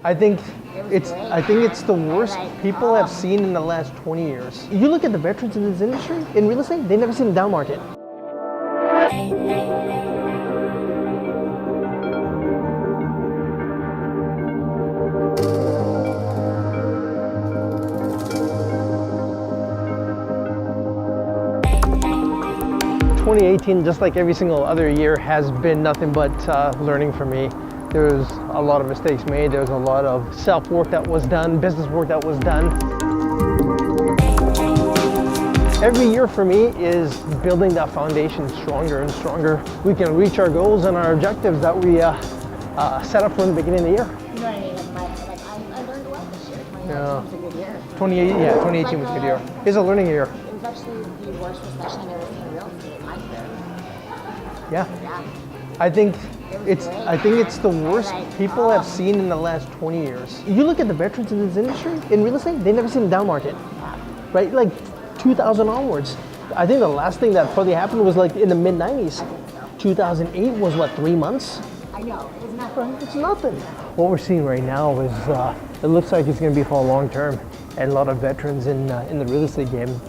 I think it's the worst people have seen in the last 20 years. You look at the veterans in this industry, in real estate, they've never seen a down market. "2018, just like every single other year, has been nothing but learning for me. There's a lot of mistakes made. There's a lot of self-work that was done, business work that was done. Every year for me is building that foundation stronger and stronger. We can reach our goals and our objectives that we set up from the beginning of the year." You know what I mean? I learned a lot this year. 2019 was a good year. 2018 was a good year. It's a learning year. It was actually the worst recession I've ever seen in real estate in my career. Yeah. Yeah. I think it's the worst people have seen in the last 20 years. You look at the veterans in this industry, in real estate, they've never seen a down market, right? Like 2000 onwards. I think the last thing that probably happened was like in the mid 90s. 2008 was what, 3 months? I know, it was nothing. It's nothing. What we're seeing right now is it looks like it's going to be for a long term, and a lot of veterans in the real estate game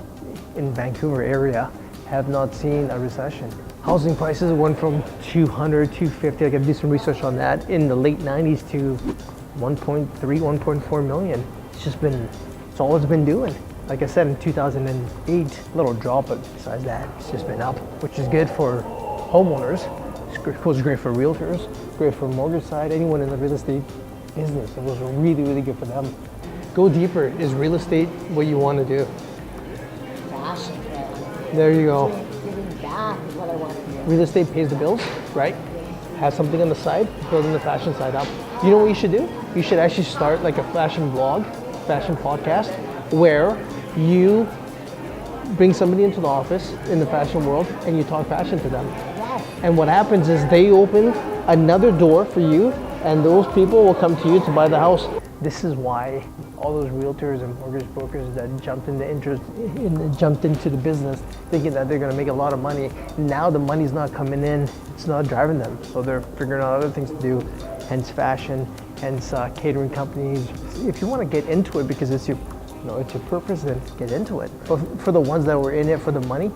in Vancouver area have not seen a recession. Housing prices went from 200, 250, I got to do some research on that, in the late 90s to 1.3, 1.4 million. It's all it's been doing. Like I said, in 2008, a little drop, but besides that, it's just been up, which is good for homeowners. It was great for realtors, great for mortgage side, anyone in the real estate business. It was really, really good for them. Go deeper. Is real estate what you want to do? Fashion. There you go. Giving back is what I want to do. Real estate pays the bills, right? Have something on the side, building the fashion side up. You know what you should do? You should actually start like a fashion vlog, fashion podcast, where you bring somebody into the office in the fashion world and you talk fashion to them. Yes. And what happens is they open another door for you, and those people will come to you to buy the house. This is why all those realtors and mortgage brokers that jumped into the business thinking that they're going to make a lot of money. Now the money's not coming in, it's not driving them. So they're figuring out other things to do, hence fashion, hence catering companies. If you want to get into it because it's your purpose, then get into it. But for the ones that were in it for the money,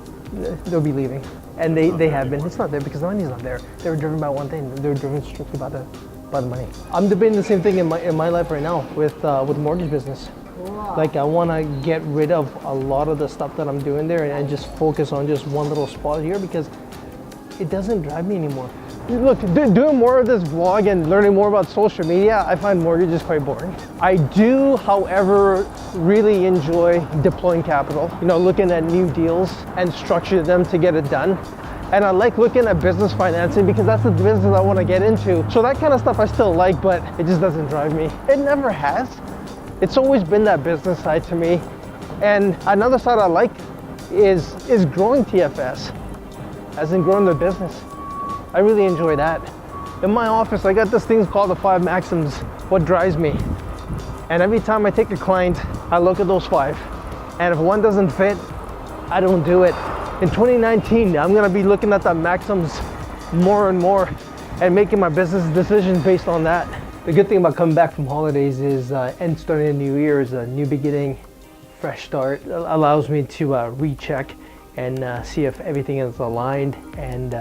they'll be leaving. And they have been. It's not there because the money's not there. They were driven by one thing. They were driven strictly by the money. I'm debating the same thing in my life right now with mortgage business. Cool. Like I want to get rid of a lot of the stuff that I'm doing there and just focus on just one little spot here because it doesn't drive me anymore. Look, doing more of this vlog and learning more about social media, I find mortgages quite boring. I do, however, really enjoy deploying capital, looking at new deals and structure them to get it done. And I like looking at business financing because that's the business I want to get into. So that kind of stuff I still like, but it just doesn't drive me. It never has. It's always been that business side to me. And another side I like is growing TFS, as in growing the business. I really enjoy that. In my office, I got this thing called the 5 maxims, what drives me. And every time I take a client, I look at those 5. And if one doesn't fit, I don't do it. In 2019, I'm gonna be looking at the maxims more and more and making my business decisions based on that. The good thing about coming back from holidays is, and starting a new year is a new beginning, fresh start. It allows me to recheck and see if everything is aligned and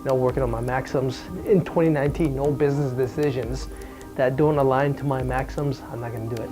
working on my maxims. In 2019, no business decisions that don't align to my maxims, I'm not gonna do it.